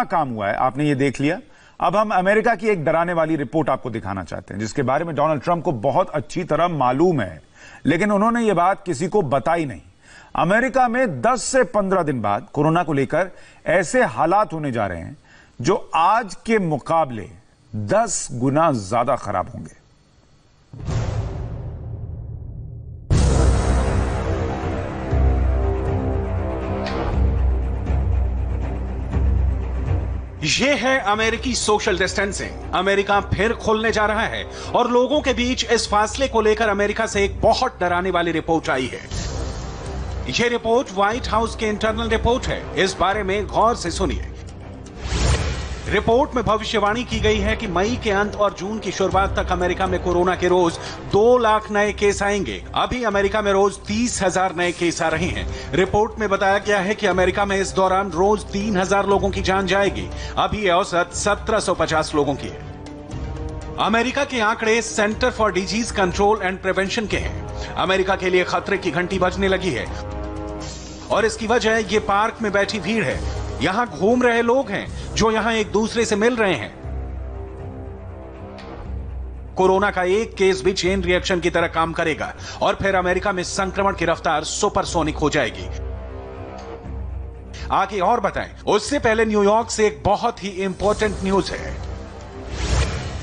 काम हुआ है आपने ये देख लिया। अब हम अमेरिका की एक डराने वाली रिपोर्ट आपको दिखाना चाहते हैं जिसके बारे में डोनाल्ड ट्रंप को बहुत अच्छी तरह मालूम है, लेकिन उन्होंने ये बात किसी को बताई नहीं। अमेरिका में 10 से 15 दिन बाद कोरोना को लेकर ऐसे हालात होने जा रहे हैं जो आज के मुकाबले 10 गुना ज्यादा खराब होंगे। ये है अमेरिकी सोशल डिस्टेंसिंग। अमेरिका फिर खुलने जा रहा है और लोगों के बीच इस फासले को लेकर अमेरिका से एक बहुत डराने वाली रिपोर्ट आई है। यह रिपोर्ट व्हाइट हाउस की इंटरनल रिपोर्ट है। इस बारे में गौर से सुनिए। रिपोर्ट में भविष्यवाणी की गई है कि मई के अंत और जून की शुरुआत तक अमेरिका में कोरोना के रोज 2 लाख नए केस आएंगे। अभी अमेरिका में रोज 30,000 नए केस आ रहे हैं। रिपोर्ट में बताया गया है कि अमेरिका में इस दौरान रोज 3,000 लोगों की जान जाएगी। अभी यह औसत 1750 लोगों की है। अमेरिका के आंकड़े centre for disease control and prevention के हैं। अमेरिका के लिए खतरे की घंटी बजने लगी है और इसकी वजह ये पार्क में बैठी भीड़ है। यहां घूम रहे लोग हैं जो यहां एक दूसरे से मिल रहे हैं। कोरोना का एक केस भी चेन रिएक्शन की तरह काम करेगा और फिर अमेरिका में संक्रमण की रफ्तार सुपरसोनिक हो जाएगी। आगे और बताएं, उससे पहले न्यूयॉर्क से एक बहुत ही इंपॉर्टेंट न्यूज है।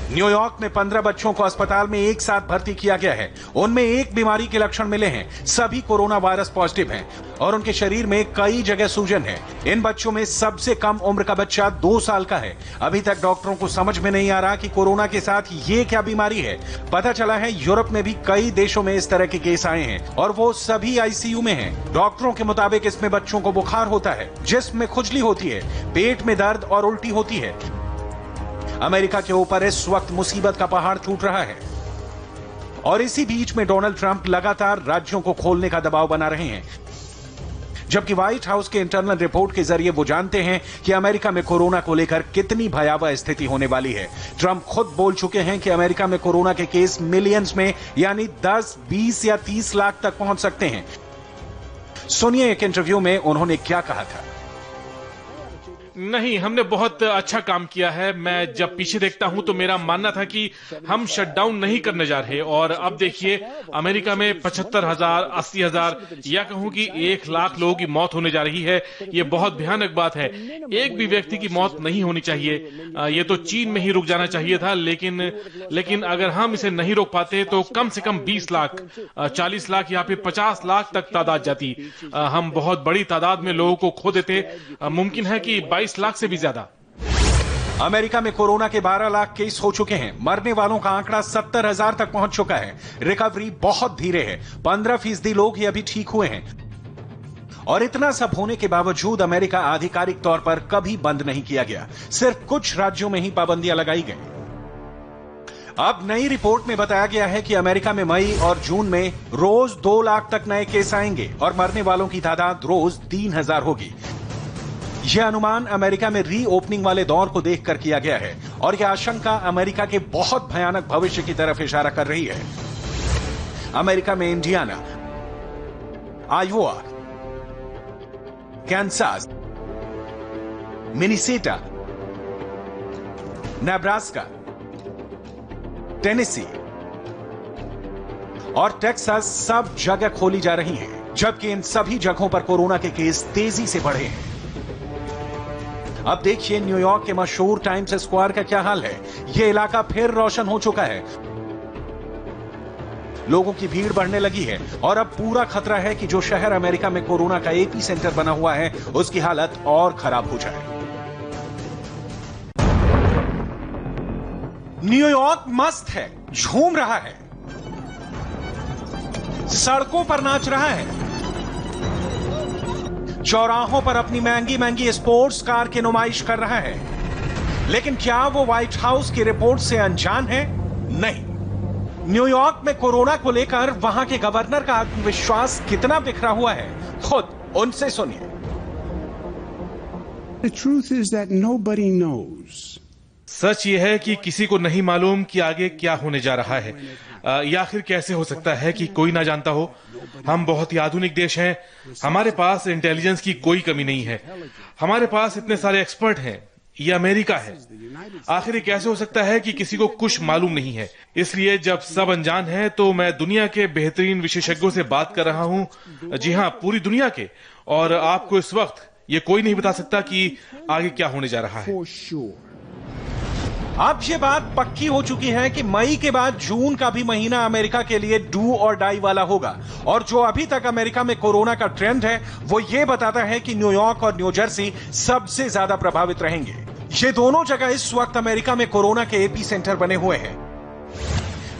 न्यूयॉर्क में 15 बच्चों को अस्पताल में एक साथ भर्ती किया गया है। उनमें एक बीमारी के लक्षण मिले हैं। सभी कोरोना वायरस पॉजिटिव हैं और उनके शरीर में कई जगह सूजन है। इन बच्चों में सबसे कम उम्र का बच्चा 2 साल का है। अभी तक डॉक्टरों को समझ में नहीं आ रहा कि कोरोना के साथ ये क्या बीमारी है। पता चला है यूरोप में भी कई देशों में इस तरह के केस आए हैं और वो सभी आईसीयू में हैं। डॉक्टरों के मुताबिक इसमें बच्चों को बुखार होता है, जिस्म में खुजली होती है, पेट में दर्द और उल्टी होती है। अमेरिका के ऊपर इस वक्त मुसीबत का पहाड़ टूट रहा है और इसी बीच में डोनाल्ड ट्रंप लगातार राज्यों को खोलने का दबाव बना रहे हैं, जबकि व्हाइट हाउस के इंटरनल रिपोर्ट के जरिए वो जानते हैं कि अमेरिका में कोरोना को लेकर कितनी भयावह स्थिति होने वाली है। ट्रंप खुद बोल चुके हैं कि अमेरिका में कोरोना के केस मिलियंस में यानी 10, 20 या 30 लाख तक पहुंच सकते हैं। सुनिए एक इंटरव्यू में उन्होंने क्या कहा था। नहीं, हमने बहुत अच्छा काम किया है। मैं जब पीछे देखता हूं तो मेरा मानना था कि हम शटडाउन नहीं करने जा रहे और अब देखिए अमेरिका में 75,000, 80,000 या कहूं कि 1 लाख लोगों की मौत होने जा रही है। ये बहुत भयानक बात है। एक भी व्यक्ति की मौत नहीं होनी चाहिए। ये तो चीन में ही रुक जाना चाहिए था, लेकिन अगर हम इसे नहीं रोक पाते तो कम से कम 20 लाख, 40 लाख या फिर 50 लाख तक तादाद जाती। हम बहुत बड़ी तादाद में लोगों को खो देते। मुमकिन है कि 22 लाख से भी ज्यादा। अमेरिका में कोरोना के 12 लाख केस हो चुके हैं। मरने वालों का आंकड़ा 70,000 तक पहुंच चुका है। रिकवरी बहुत धीरे है। 15% लोग ही अभी ठीक हुए हैं और इतना सब होने के बावजूद अमेरिका आधिकारिक तौर पर कभी बंद नहीं किया गया। सिर्फ कुछ राज्यों में ही पाबंदियां लगाई गई। अब नई रिपोर्ट में बताया गया है कि अमेरिका में मई और जून में रोज 2 लाख तक नए केस आएंगे और मरने वालों की तादाद रोज 3,000 होगी। यह अनुमान अमेरिका में रीओपनिंग वाले दौर को देखकर किया गया है और यह आशंका अमेरिका के बहुत भयानक भविष्य की तरफ इशारा कर रही है। अमेरिका में Indiana, Iowa, Kansas, Minnesota, Nebraska, Tennessee और टेक्सास सब जगह खोली जा रही हैं, जबकि इन सभी जगहों पर कोरोना के केस तेजी से बढ़े हैं। अब देखिए न्यूयॉर्क के मशहूर टाइम्स स्क्वायर का क्या हाल है। यह इलाका फिर रोशन हो चुका है। लोगों की भीड़ बढ़ने लगी है और अब पूरा खतरा है कि जो शहर अमेरिका में कोरोना का एपी सेंटर बना हुआ है उसकी हालत और खराब हो जाए। न्यूयॉर्क मस्त है, झूम रहा है, सड़कों पर नाच रहा है, चौराहों पर अपनी महंगी महंगी स्पोर्ट्स कार की नुमाइश कर रहा है। लेकिन क्या वो व्हाइट हाउस की रिपोर्ट से अनजान है? नहीं। न्यूयॉर्क में कोरोना को लेकर वहां के गवर्नर का आत्मविश्वास कितना बिखरा हुआ है, खुद उनसे सुनिए। The truth is that nobody knows. सच ये है कि किसी को नहीं मालूम कि आगे क्या होने जा रहा है। या आखिर कैसे हो सकता है कि कोई ना जानता हो। हम बहुत ही आधुनिक देश हैं। हमारे पास इंटेलिजेंस की कोई कमी नहीं है। हमारे पास इतने सारे एक्सपर्ट हैं। ये अमेरिका है। आखिर ये कैसे हो सकता है कि किसी को कुछ मालूम नहीं है? इसलिए जब सब अनजान है तो मैं दुनिया के बेहतरीन विशेषज्ञों से बात कर रहा हूँ। जी हाँ, पूरी दुनिया के। और आपको इस वक्त ये कोई नहीं बता सकता कि आगे क्या होने जा रहा है। अब ये बात पक्की हो चुकी है कि मई के बाद जून का भी महीना अमेरिका के लिए डू और डाई वाला होगा। और जो अभी तक अमेरिका में कोरोना का ट्रेंड है वो ये बताता है कि न्यूयॉर्क और न्यू जर्सी सबसे ज्यादा प्रभावित रहेंगे। ये दोनों जगह इस वक्त अमेरिका में कोरोना के एपी सेंटर बने हुए हैं।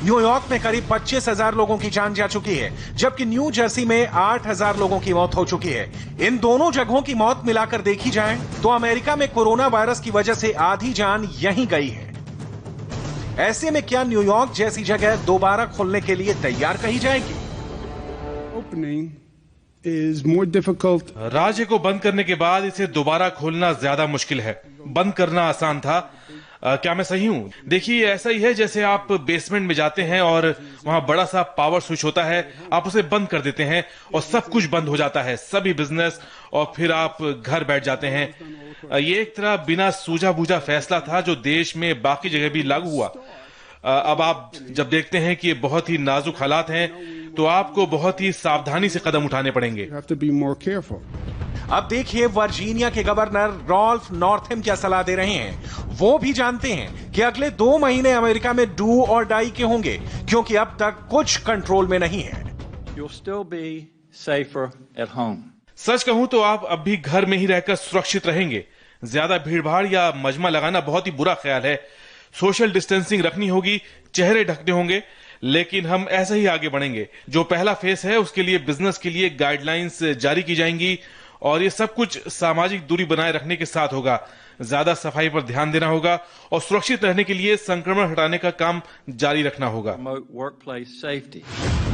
न्यूयॉर्क में करीब 25,000 लोगों की जान जा चुकी है, जबकि न्यू जर्सी में 8,000 लोगों की मौत हो चुकी है। इन दोनों जगहों की मौत मिलाकर देखी जाए तो अमेरिका में कोरोना वायरस की वजह से आधी जान यहीं गई है। ऐसे में क्या न्यूयॉर्क जैसी जगह दोबारा खोलने के लिए तैयार कही जाएगी? Opening is more difficult. राज्य को बंद करने के बाद इसे दोबारा खोलना ज्यादा मुश्किल है। बंद करना आसान था। क्या मैं सही हूँ? देखिए, ऐसा ही है जैसे आप बेसमेंट में जाते हैं और वहां बड़ा सा पावर स्विच होता है, आप उसे बंद कर देते हैं और सब कुछ बंद हो जाता है, सभी बिजनेस, और फिर आप घर बैठ जाते हैं। ये एक तरह बिना सूझा बूझा फैसला था जो देश में बाकी जगह भी लागू हुआ। अब आप जब देखते हैं कि ये बहुत ही नाजुक हालात हैं तो आपको बहुत ही सावधानी से कदम उठाने पड़ेंगे। You have to be more careful. अब देखिए वर्जीनिया के गवर्नर रॉल्फ नॉर्थम क्या सलाह दे रहे हैं। वो भी जानते हैं कि अगले 2 महीने अमेरिका में डू और डाई के होंगे, क्योंकि अब तक कुछ कंट्रोल में नहीं है। You'll still be safer at home. सच कहूं तो आप अब भी घर में ही रहकर सुरक्षित रहेंगे। ज्यादा भीड़भाड़ या मजमा लगाना बहुत ही बुरा ख्याल है। सोशल डिस्टेंसिंग रखनी होगी, चेहरे ढकने होंगे, लेकिन हम ऐसे ही आगे बढ़ेंगे। जो पहला फेस है उसके लिए बिजनेस के लिए गाइडलाइंस जारी की जाएंगी और ये सब कुछ सामाजिक दूरी बनाए रखने के साथ होगा। ज्यादा सफाई पर ध्यान देना होगा और सुरक्षित रहने के लिए संक्रमण हटाने का काम जारी रखना होगा। Promote workplace safety.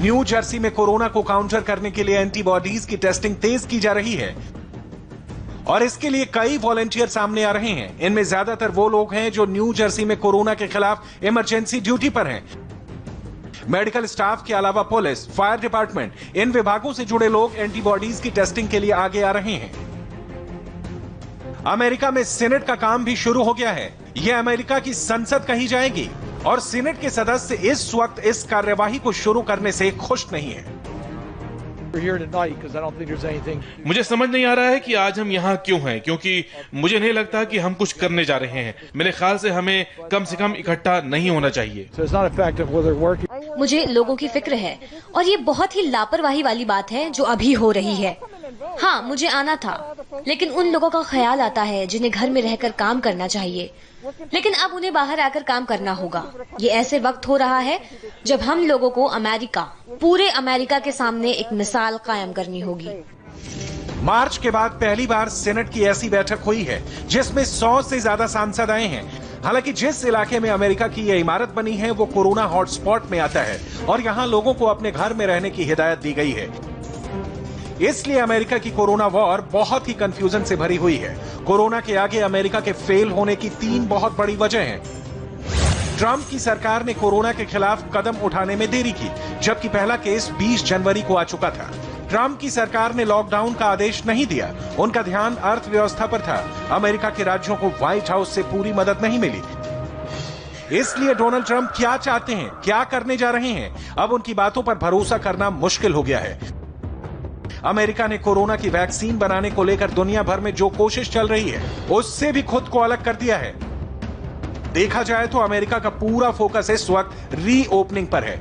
New Jersey में कोरोना को काउंटर करने के लिए एंटीबॉडीज की टेस्टिंग तेज की जा रही है और इसके लिए कई वॉलंटियर सामने आ रहे हैं। इनमें ज्यादातर वो लोग हैं जो न्यू जर्सी में कोरोना के खिलाफ इमरजेंसी ड्यूटी पर हैं। मेडिकल स्टाफ के अलावा पुलिस, फायर डिपार्टमेंट, इन विभागों से जुड़े लोग एंटीबॉडीज की टेस्टिंग के लिए आगे आ रहे हैं। अमेरिका में सीनेट का काम भी शुरू हो गया है। यह अमेरिका की संसद कही जाएगी और सीनेट के सदस्य इस वक्त इस कार्यवाही को शुरू करने से खुश नहीं है। मुझे समझ नहीं आ रहा है कि आज हम यहाँ क्यों हैं, क्योंकि मुझे नहीं लगता कि हम कुछ करने जा रहे हैं। मेरे ख्याल से हमें कम से कम इकट्ठा नहीं होना चाहिए। मुझे लोगों की फिक्र है और ये बहुत ही लापरवाही वाली बात है जो अभी हो रही है। हाँ, मुझे आना था, लेकिन उन लोगों का ख्याल आता है जिन्हें घर में रहकर काम करना चाहिए, लेकिन अब उन्हें बाहर आकर काम करना होगा। ये ऐसे वक्त हो रहा है जब हम लोगों को अमेरिका, पूरे अमेरिका के सामने एक मिसाल कायम करनी होगी। मार्च के बाद पहली बार सीनेट की ऐसी बैठक हुई है जिसमें 100 से ज्यादा सांसद आए हैं। हालांकि जिस इलाके में अमेरिका की यह इमारत बनी है वो कोरोना हॉटस्पॉट में आता है और यहाँ लोगों को अपने घर में रहने की हिदायत दी गई है। इसलिए अमेरिका की कोरोना वॉर बहुत ही कंफ्यूजन से भरी हुई है। कोरोना के आगे अमेरिका के फेल होने की 3 बहुत बड़ी वजह हैं। ट्रंप की सरकार ने कोरोना के खिलाफ कदम उठाने में देरी की, जबकि पहला केस 20 जनवरी को आ चुका था। ट्रंप की सरकार ने लॉकडाउन का आदेश नहीं दिया, उनका ध्यान अर्थव्यवस्था पर था। अमेरिका के राज्यों को व्हाइट हाउस से पूरी मदद नहीं मिली। इसलिए डोनाल्ड ट्रंप क्या चाहते हैं, क्या करने जा रहे हैं, अब उनकी बातों पर भरोसा करना मुश्किल हो गया है। अमेरिका ने कोरोना की वैक्सीन बनाने को लेकर दुनिया भर में जो कोशिश चल रही है उससे भी खुद को अलग कर दिया है। देखा जाए तो अमेरिका का पूरा फोकस इस वक्त रीओपनिंग पर है,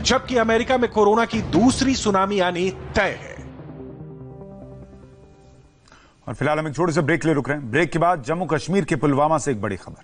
जबकि अमेरिका में कोरोना की दूसरी सुनामी आनी तय है। और फिलहाल हम एक छोटे से ब्रेक ले रुक रहे हैं। ब्रेक के बाद जम्मू कश्मीर के पुलवामा से एक बड़ी खबर।